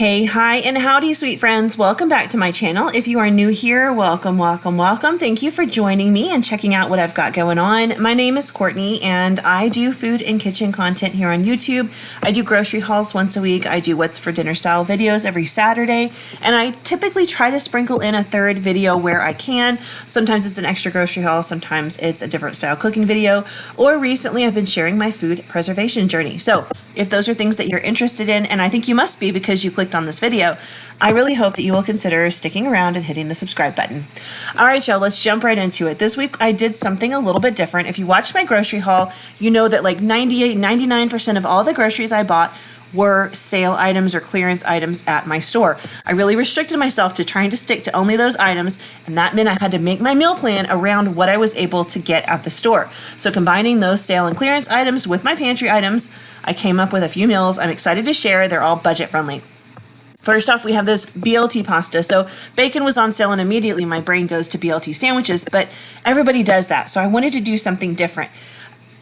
Hey, hi, and howdy, sweet friends. Welcome back to my channel. If you are new here, welcome, welcome, welcome. Thank you for joining me and checking out what I've got going on. My name is Courtney, and I do food and kitchen content here on YouTube. I do grocery hauls once a week. I do what's for dinner style videos every Saturday, and I typically try to sprinkle in a third video where I can. Sometimes it's an extra grocery haul, sometimes it's a different style cooking video, or recently I've been sharing my food preservation journey. So if those are things that you're interested in, and I think you must be because you clicked on this video, I really hope that you will consider sticking around and hitting the subscribe button. All right, y'all, let's jump right into it. This week I did something a little bit different. If you watched my grocery haul, you know that like 99% of all the groceries I bought were sale items or clearance items at my store. I really restricted myself to trying to stick to only those items, and that meant I had to make my meal plan around what I was able to get at the store. So combining those sale and clearance items with my pantry items, I came up with a few meals I'm excited to share. They're all budget friendly. First off, we have this BLT pasta. So bacon was on sale and immediately my brain goes to BLT sandwiches, but everybody does that. So I wanted to do something different.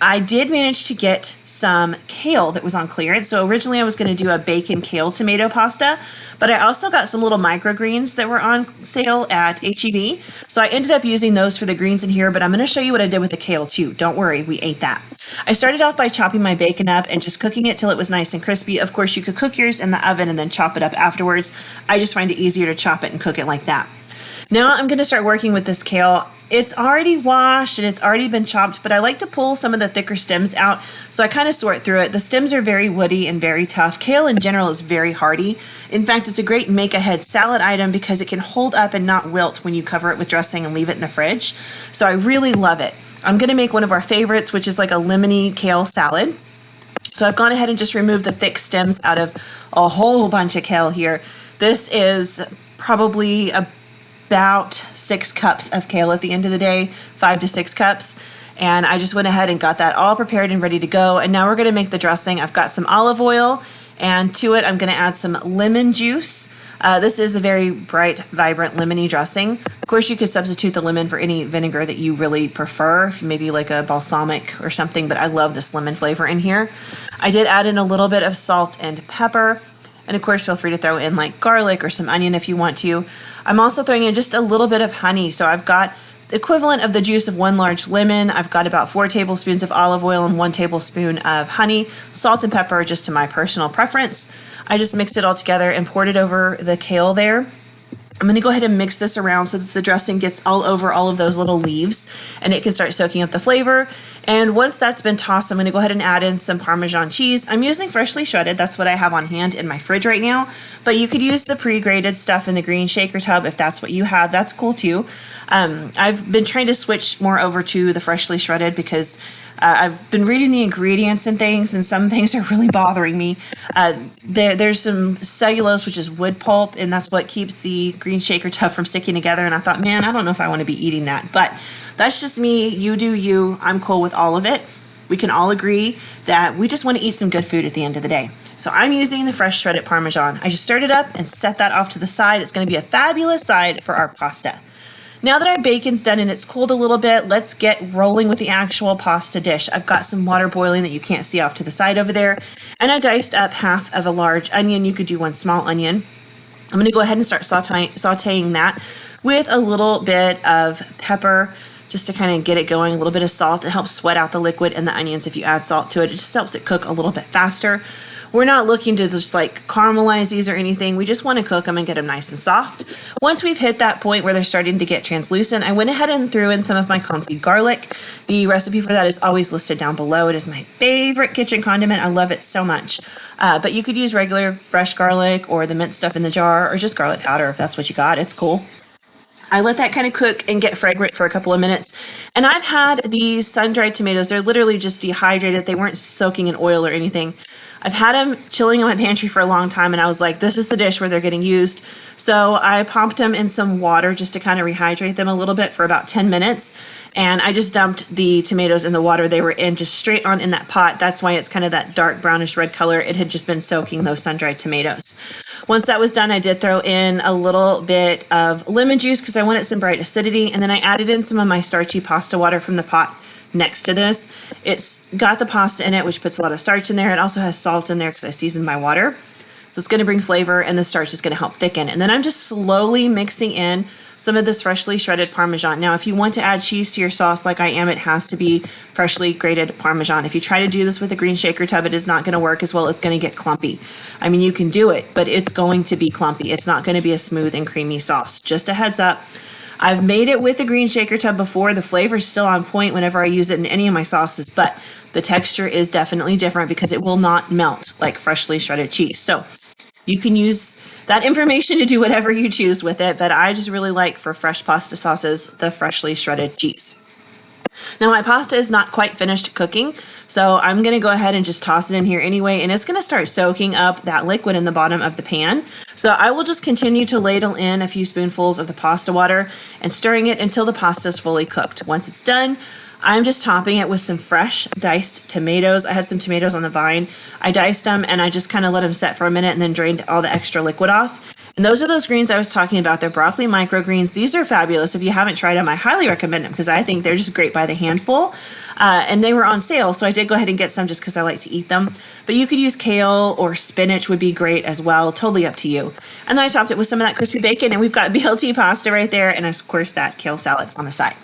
I did manage to get some kale that was on clearance. So originally I was going to do a bacon kale tomato pasta, but I also got some little microgreens that were on sale at HEB. So I ended up using those for the greens in here, but I'm going to show you what I did with the kale too. Don't worry, we ate that. I started off by chopping my bacon up and just cooking it till it was nice and crispy. Of course, you could cook yours in the oven and then chop it up afterwards. I just find it easier to chop it and cook it like that. Now I'm going to start working with this kale. It's already washed and it's already been chopped, but I like to pull some of the thicker stems out, so I kind of sort through it. The stems are very woody and very tough. Kale in general is very hardy. In fact, it's a great make-ahead salad item because it can hold up and not wilt when you cover it with dressing and leave it in the fridge. So I really love it. I'm going to make one of our favorites, which is like a lemony kale salad. So I've gone ahead and just removed the thick stems out of a whole bunch of kale here. This is probably about 6 cups of kale at the end of the day, 5 to 6 cups. And I just went ahead and got that all prepared and ready to go. And now we're going to make the dressing. I've got some olive oil, and to it I'm going to add some lemon juice. This is a very bright, vibrant lemony dressing. Of course, you could substitute the lemon for any vinegar that you really prefer, maybe like a balsamic or something, but I love this lemon flavor in here. I did add in a little bit of salt and pepper. And of course, feel free to throw in like garlic or some onion if you want to. I'm also throwing in just a little bit of honey. So I've got the equivalent of the juice of 1 large lemon. I've got about 4 tablespoons of olive oil and 1 tablespoon of honey, salt and pepper just to my personal preference. I just mixed it all together and poured it over the kale there. I'm going to go ahead and mix this around so that the dressing gets all over all of those little leaves and it can start soaking up the flavor. And once that's been tossed, I'm going to go ahead and add in some Parmesan cheese. I'm using freshly shredded. That's what I have on hand in my fridge right now. But you could use the pre-grated stuff in the green shaker tub if that's what you have. That's cool too. I've been trying to switch more over to the freshly shredded because I've been reading the ingredients and things, and some things are really bothering me. There's some cellulose, which is wood pulp, and that's what keeps the green shaker tub from sticking together. And I thought, man, I don't know if I want to be eating that. But that's just me. You do you. I'm cool with all of it. We can all agree that we just want to eat some good food at the end of the day. So I'm using the fresh shredded Parmesan. I just stirred it up and set that off to the side. It's going to be a fabulous side for our pasta. Now that our bacon's done and it's cooled a little bit, let's get rolling with the actual pasta dish. I've got some water boiling that you can't see off to the side over there. And I diced up half of a large onion. You could do 1 small onion. I'm going to go ahead and start sauteing that with a little bit of pepper just to kind of get it going, a little bit of salt. It helps sweat out the liquid in the onions if you add salt to it. It just helps it cook a little bit faster. We're not looking to just like caramelize these or anything. We just want to cook them and get them nice and soft. Once we've hit that point where they're starting to get translucent, I went ahead and threw in some of my confit garlic. The recipe for that is always listed down below. It is my favorite kitchen condiment. I love it so much. But you could use regular fresh garlic or the minced stuff in the jar or just garlic powder if that's what you got. It's cool. I let that kind of cook and get fragrant for a couple of minutes. And I've had these sun-dried tomatoes. They're literally just dehydrated. They weren't soaking in oil or anything. I've had them chilling in my pantry for a long time, and I was like, this is the dish where they're getting used. So I pumped them in some water just to kind of rehydrate them a little bit for about 10 minutes. And I just dumped the tomatoes in the water they were in just straight on in that pot. That's why it's kind of that dark brownish red color. It had just been soaking those sun-dried tomatoes. Once that was done, I did throw in a little bit of lemon juice because I wanted some bright acidity. And then I added in some of my starchy pasta water from the pot next to this. It's got the pasta in it, which puts a lot of starch in there. It also has salt in there because I seasoned my water. So it's going to bring flavor, and the starch is going to help thicken. And then I'm just slowly mixing in some of this freshly shredded Parmesan. Now, if you want to add cheese to your sauce like I am, it has to be freshly grated Parmesan. If you try to do this with a green shaker tub, it is not going to work as well. It's going to get clumpy. I mean, you can do it, but it's going to be clumpy. It's not going to be a smooth and creamy sauce. Just a heads up. I've made it with the green shaker tub before. The flavor is still on point whenever I use it in any of my sauces, but the texture is definitely different because it will not melt like freshly shredded cheese. So you can use that information to do whatever you choose with it, but I just really like for fresh pasta sauces, the freshly shredded cheese. Now my pasta is not quite finished cooking, so I'm going to go ahead and just toss it in here anyway, and it's going to start soaking up that liquid in the bottom of the pan. So I will just continue to ladle in a few spoonfuls of the pasta water and stirring it until the pasta is fully cooked. Once it's done, I'm just topping it with some fresh diced tomatoes. I had some tomatoes on the vine. I diced them and I just kind of let them set for a minute and then drained all the extra liquid off. And those are those greens I was talking about. They're broccoli microgreens. These are fabulous. If you haven't tried them, I highly recommend them because I think they're just great by the handful. And they were on sale, so I did go ahead and get some just because I like to eat them. But you could use kale or spinach would be great as well. Totally up to you. And then I topped it with some of that crispy bacon, and we've got BLT pasta right there, and of course that kale salad on the side.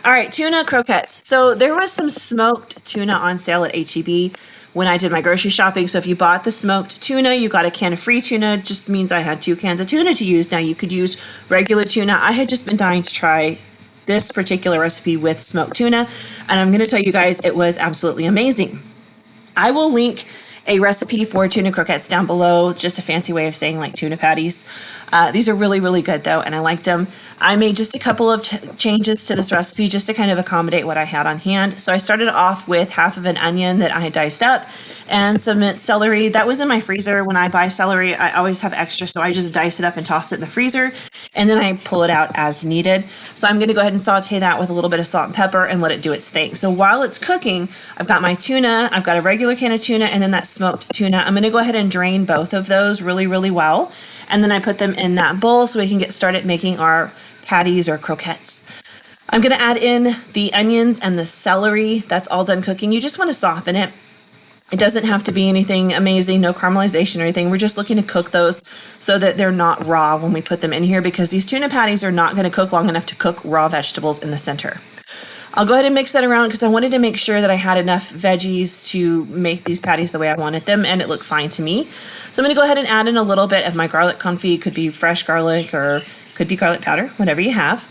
All right, tuna croquettes. So there was some smoked tuna on sale at HEB when I did my grocery shopping. So if you bought the smoked tuna, you got a can of free tuna. Just means I had 2 cans of tuna to use. Now you could use regular tuna. I had just been dying to try this particular recipe with smoked tuna, and I'm going to tell you guys it was absolutely amazing. I will link a recipe for tuna croquettes down below. Just a fancy way of saying like tuna patties. These are really, really good though, and I liked them. I made just a couple of changes to this recipe just to kind of accommodate what I had on hand. So I started off with half of an onion that I had diced up and some celery. That was in my freezer. When I buy celery, I always have extra, so I just dice it up and toss it in the freezer, and then I pull it out as needed. So I'm going to go ahead and saute that with a little bit of salt and pepper and let it do its thing. So while it's cooking, I've got my tuna, I've got a regular can of tuna, and then that smoked tuna. I'm going to go ahead and drain both of those really, really well, and then I put them in that bowl so we can get started making our patties or croquettes. I'm going to add in the onions and the celery. That's all done cooking. You just want to soften it. It doesn't have to be anything amazing, no caramelization or anything. We're just looking to cook those so that they're not raw when we put them in here, because these tuna patties are not going to cook long enough to cook raw vegetables in the center. I'll go ahead and mix that around because I wanted to make sure that I had enough veggies to make these patties the way I wanted them, and it looked fine to me. So I'm going to go ahead and add in a little bit of my garlic confit. It could be fresh garlic or could be garlic powder, whatever you have.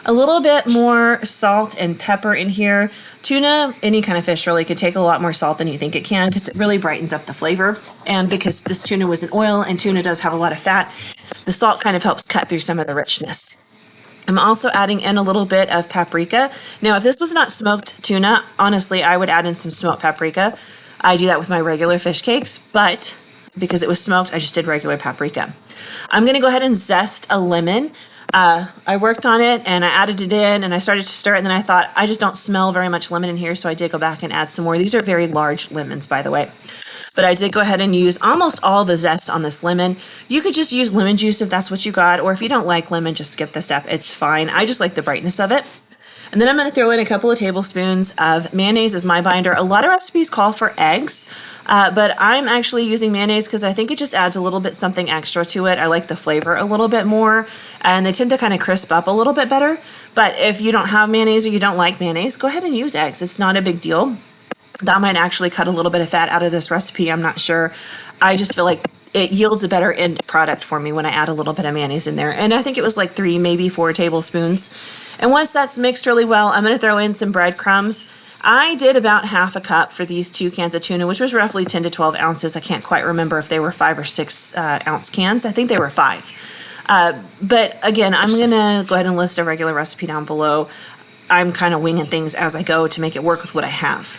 A little bit more salt and pepper in here. Tuna, any kind of fish really, could take a lot more salt than you think it can because it really brightens up the flavor. And because this tuna was in oil and tuna does have a lot of fat, the salt kind of helps cut through some of the richness. I'm also adding in a little bit of paprika. Now, if this was not smoked tuna, honestly, I would add in some smoked paprika. I do that with my regular fish cakes, but because it was smoked, I just did regular paprika. I'm going to go ahead and zest a lemon. I worked on it and I added it in and I started to stir it, and then I thought I just don't smell very much lemon in here, so I did go back and add some more. These are very large lemons, by the way. But I did go ahead and use almost all the zest on this lemon. You could just use lemon juice if that's what you got, or if you don't like lemon, just skip the step. It's fine. I just like the brightness of it. And then I'm going to throw in a couple of tablespoons of mayonnaise as my binder. A lot of recipes call for eggs, but I'm actually using mayonnaise because I think it just adds a little bit something extra to it. I like the flavor a little bit more, and they tend to kind of crisp up a little bit better. But if you don't have mayonnaise or you don't like mayonnaise, go ahead and use eggs. It's not a big deal. That might actually cut a little bit of fat out of this recipe. I'm not sure. I just feel like it yields a better end product for me when I add a little bit of mayonnaise in there. And I think it was like 3, maybe 4 tablespoons. And once that's mixed really well, I'm going to throw in some breadcrumbs. I did about half a cup for these 2 cans of tuna, which was roughly 10 to 12 ounces. I can't quite remember if they were 5 or 6 ounce cans. I think they were 5. But again, I'm going to go ahead and list a regular recipe down below. I'm kind of winging things as I go to make it work with what I have.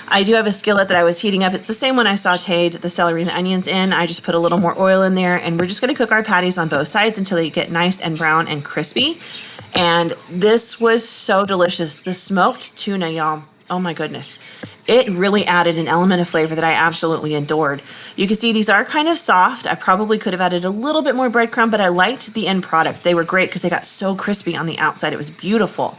I do have a skillet that I was heating up. It's the same one I sauteed the celery and the onions in. I just put a little more oil in there, and we're just going to cook our patties on both sides until they get nice and brown and crispy. And this was so delicious. The smoked tuna, y'all. Oh my goodness. It really added an element of flavor that I absolutely adored. You can see these are kind of soft. I probably could have added a little bit more breadcrumb, but I liked the end product. They were great because they got so crispy on the outside. It was beautiful.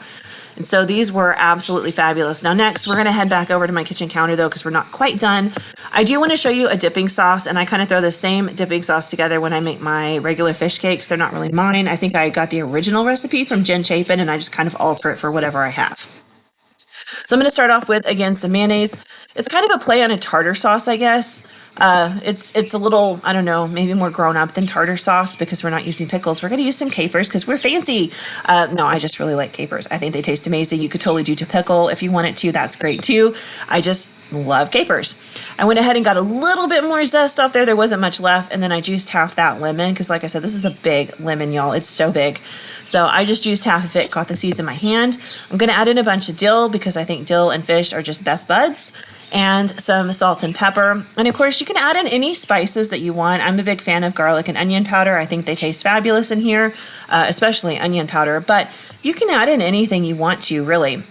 And so these were absolutely fabulous. Now next, we're going to head back over to my kitchen counter though, because we're not quite done. I do want to show you a dipping sauce, and I kind of throw the same dipping sauce together when I make my regular fish cakes. They're not really mine. I think I got the original recipe from Jen Chapin, and I just kind of alter it for whatever I have. So I'm going to start off with, again, some mayonnaise. It's kind of a play on a tartar sauce, I guess. It's a little, I don't know, maybe more grown up than tartar sauce because we're not using pickles. We're going to use some capers because we're fancy. No, I just really like capers. I think they taste amazing. You could totally do to pickle if you wanted to. That's great too. I just love capers. I went ahead and got a little bit more zest off there. There wasn't much left. And then I juiced half that lemon because, like I said, this is a big lemon, y'all. It's so big. So I just juiced half of it, got the seeds in my hand. I'm going to add in a bunch of dill because I think dill and fish are just best buds, and some salt and pepper. And of course, you can add in any spices that you want. I'm a big fan of garlic and onion powder. I think they taste fabulous in here, especially onion powder, but you can add in anything you want to, really.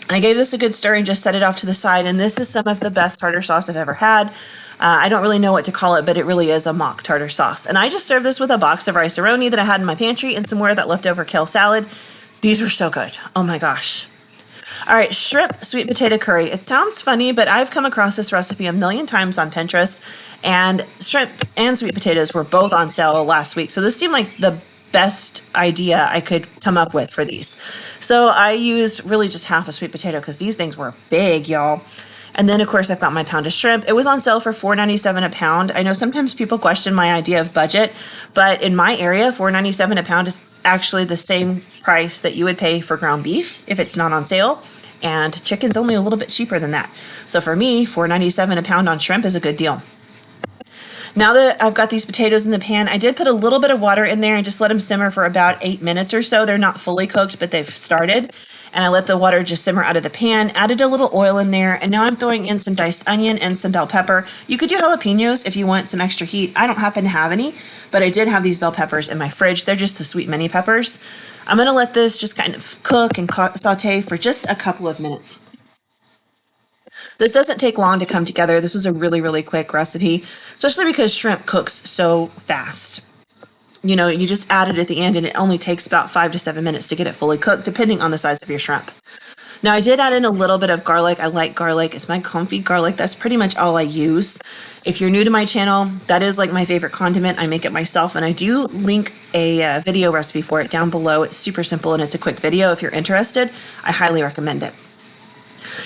I gave this a good stir and just set it off to the side, and this is some of the best tartar sauce I've ever had. I don't really know what to call it, but it really is a mock tartar sauce. And I just served this with a box of rice-a-roni that I had in my pantry and some more of that leftover kale salad. These were so good. Oh my gosh. All right, shrimp sweet potato curry. It sounds funny, but I've come across this recipe a million times on Pinterest, and shrimp and sweet potatoes were both on sale last week. So this seemed like the best idea I could come up with for these. So I used really just half a sweet potato because these things were big, y'all. And then, of course, I've got my pound of shrimp. It was on sale for $4.97 a pound. I know sometimes people question my idea of budget, but in my area, $4.97 a pound is actually the same price that you would pay for ground beef if it's not on sale. And chicken's only a little bit cheaper than that. So for me, $4.97 a pound on shrimp is a good deal. Now that I've got these potatoes in the pan, I did put a little bit of water in there and just let them simmer for about 8 minutes or so. They're not fully cooked, but they've started. And I let the water just simmer out of the pan, added a little oil in there, and now I'm throwing in some diced onion and some bell pepper. You could do jalapenos if you want some extra heat. I don't happen to have any, but I did have these bell peppers in my fridge. They're just the sweet mini peppers. I'm going to let this just kind of cook and saute for just a couple of minutes. This doesn't take long to come together. This is a really, really quick recipe, especially because shrimp cooks so fast. You know, you just add it at the end and it only takes about 5 to 7 minutes to get it fully cooked, depending on the size of your shrimp. Now, I did add in a little bit of garlic. I like garlic. It's my comfy garlic. That's pretty much all I use. If you're new to my channel, that is like my favorite condiment. I make it myself, and I do link a video recipe for it down below. It's super simple and it's a quick video. If you're interested, I highly recommend it.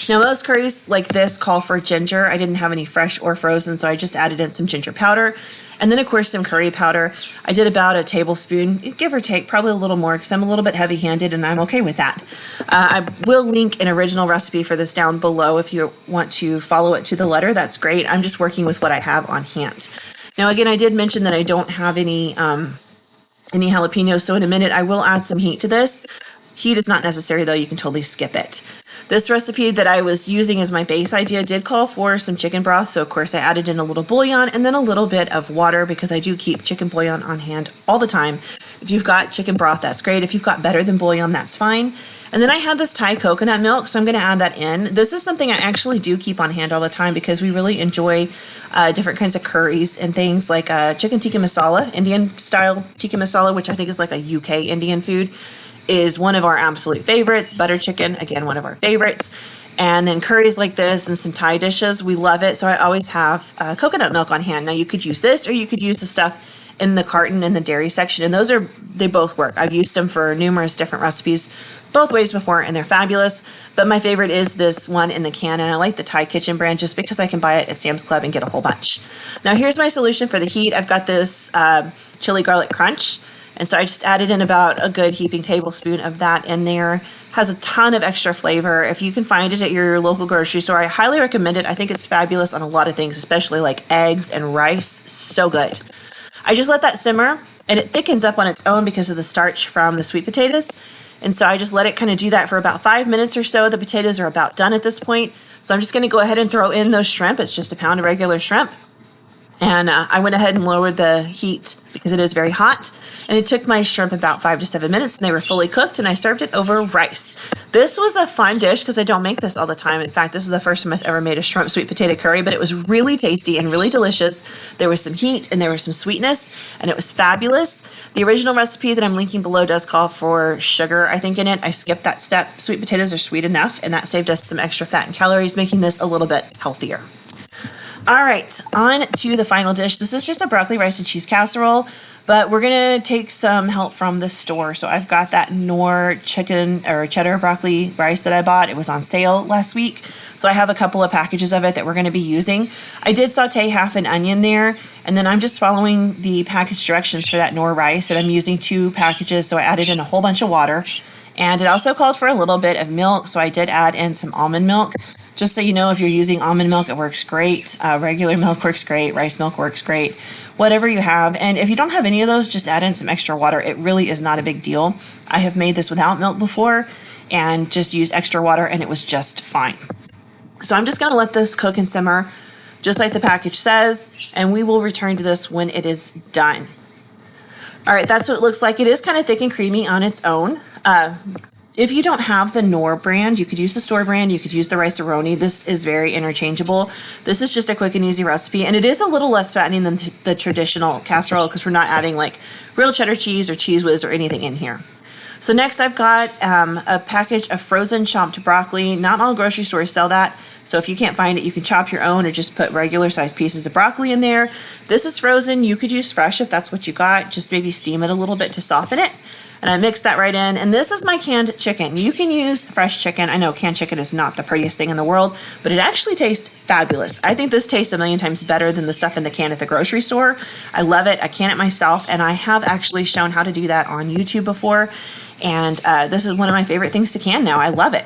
Now, most curries like this call for ginger. I didn't have any fresh or frozen, so I just added in some ginger powder. And then, of course, some curry powder. I did about a tablespoon, give or take, probably a little more because I'm a little bit heavy-handed and I'm okay with that. I will link an original recipe for this down below if you want to follow it to the letter. That's great. I'm just working with what I have on hand. Now, again, I did mention that I don't have any jalapenos, so in a minute I will add some heat to this. Heat is not necessary, though. You can totally skip it. This recipe that I was using as my base idea did call for some chicken broth, so of course I added in a little bouillon and then a little bit of water because I do keep chicken bouillon on hand all the time. If you've got chicken broth, that's great. If you've got better than bouillon, that's fine. And then I had this Thai coconut milk, so I'm going to add that in. This is something I actually do keep on hand all the time because we really enjoy different kinds of curries and things like chicken tikka masala, Indian style tikka masala, which I think is like a UK Indian food, is one of our absolute favorites. Butter chicken, again, one of our favorites. And then curries like this and some Thai dishes, we love it. So I always have coconut milk on hand. Now you could use this or you could use the stuff in the carton in the dairy section. And they both work. I've used them for numerous different recipes both ways before and they're fabulous. But my favorite is this one in the can. And I like the Thai Kitchen brand just because I can buy it at Sam's Club and get a whole bunch. Now here's my solution for the heat. I've got this chili garlic crunch. And so I just added in about a good heaping tablespoon of that in there. Has a ton of extra flavor. If you can find it at your local grocery store, I highly recommend it. I think it's fabulous on a lot of things, especially like eggs and rice. So good. I just let that simmer and it thickens up on its own because of the starch from the sweet potatoes. And so I just let it kind of do that for about 5 minutes or so. The potatoes are about done at this point. So I'm just going to go ahead and throw in those shrimp. It's just a pound of regular shrimp. And I went ahead and lowered the heat because it is very hot. And it took my shrimp about 5 to 7 minutes, and they were fully cooked, and I served it over rice. This was a fun dish because I don't make this all the time. In fact, this is the first time I've ever made a shrimp sweet potato curry, but it was really tasty and really delicious. There was some heat and there was some sweetness, and it was fabulous. The original recipe that I'm linking below does call for sugar, I think, in it. I skipped that step. Sweet potatoes are sweet enough, and that saved us some extra fat and calories, making this a little bit healthier. All right, on to the final dish. This is just a broccoli, rice, and cheese casserole, but we're gonna take some help from the store. So I've got that Knorr chicken or cheddar broccoli rice that I bought. It was on sale last week. So I have a couple of packages of it that we're gonna be using. I did saute half an onion there, and then I'm just following the package directions for that Knorr rice, and I'm using 2 packages. So I added in a whole bunch of water, and it also called for a little bit of milk. So I did add in some almond milk. Just so you know, if you're using almond milk, it works great. Regular milk works great. Rice milk works great. Whatever you have. And if you don't have any of those, just add in some extra water. It really is not a big deal. I have made this without milk before and just used extra water, and it was just fine. So I'm just going to let this cook and simmer just like the package says, and we will return to this when it is done. All right, that's what it looks like. It is kind of thick and creamy on its own. If you don't have the Knorr brand, you could use the store brand. You could use the Rice-A-Roni. This is very interchangeable. This is just a quick and easy recipe, and it is a little less fattening than the traditional casserole because we're not adding like real cheddar cheese or Cheese Whiz or anything in here. So next I've got a package of frozen chopped broccoli. Not all grocery stores sell that, so if you can't find it, you can chop your own or just put regular sized pieces of broccoli in there. This is frozen. You could use fresh if that's what you got. Just maybe steam it a little bit to soften it. And I mixed that right in. And this is my canned chicken. You can use fresh chicken. I know canned chicken is not the prettiest thing in the world, but it actually tastes fabulous. I think this tastes a million times better than the stuff in the can at the grocery store. I love it. I can it myself, and I have actually shown how to do that on YouTube before. And this is one of my favorite things to can now. I love it.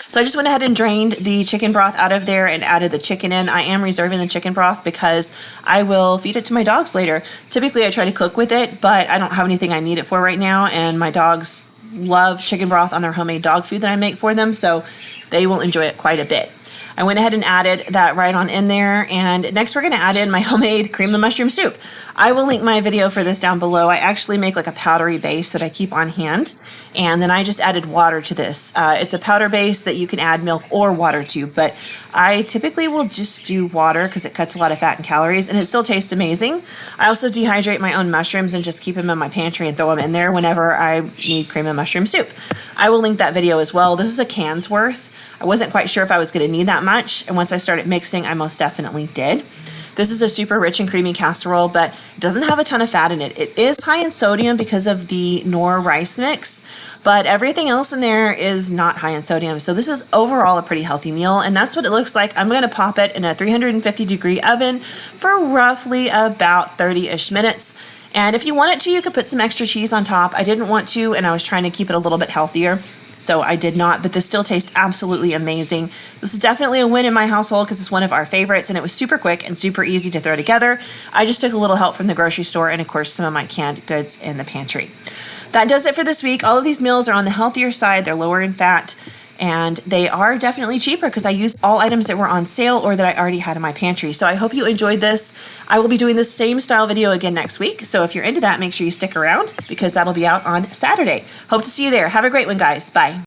So I just went ahead and drained the chicken broth out of there and added the chicken in. I am reserving the chicken broth because I will feed it to my dogs later. Typically I try to cook with it, but I don't have anything I need it for right now, and my dogs love chicken broth on their homemade dog food that I make for them, so they will enjoy it quite a bit. I went ahead and added that right on in there, and next we're going to add in my homemade cream of mushroom soup. I will link my video for this down below. I actually make like a powdery base that I keep on hand, and then I just added water to this. It's a powder base that you can add milk or water to, but I typically will just do water because it cuts a lot of fat and calories, and it still tastes amazing. I also dehydrate my own mushrooms and just keep them in my pantry and throw them in there whenever I need cream of mushroom soup. I will link that video as well. This is a can's worth. I wasn't quite sure if I was going to need that much, and once I started mixing, I most definitely did. This is a super rich and creamy casserole, but it doesn't have a ton of fat in it. It is high in sodium because of the Knorr rice mix, but everything else in there is not high in sodium. So this is overall a pretty healthy meal, and that's what it looks like. I'm going to pop it in a 350-degree oven for roughly about 30-ish minutes. And if you wanted to, you could put some extra cheese on top. I didn't want to, and I was trying to keep it a little bit healthier, so I did not, but this still tastes absolutely amazing. This is definitely a win in my household because it's one of our favorites, and it was super quick and super easy to throw together. I just took a little help from the grocery store and, of course, some of my canned goods in the pantry. That does it for this week. All of these meals are on the healthier side. They're lower in fat, and they are definitely cheaper because I used all items that were on sale or that I already had in my pantry. So I hope you enjoyed this. I will be doing the same style video again next week. So if you're into that, make sure you stick around because that'll be out on Saturday. Hope to see you there. Have a great one, guys. Bye.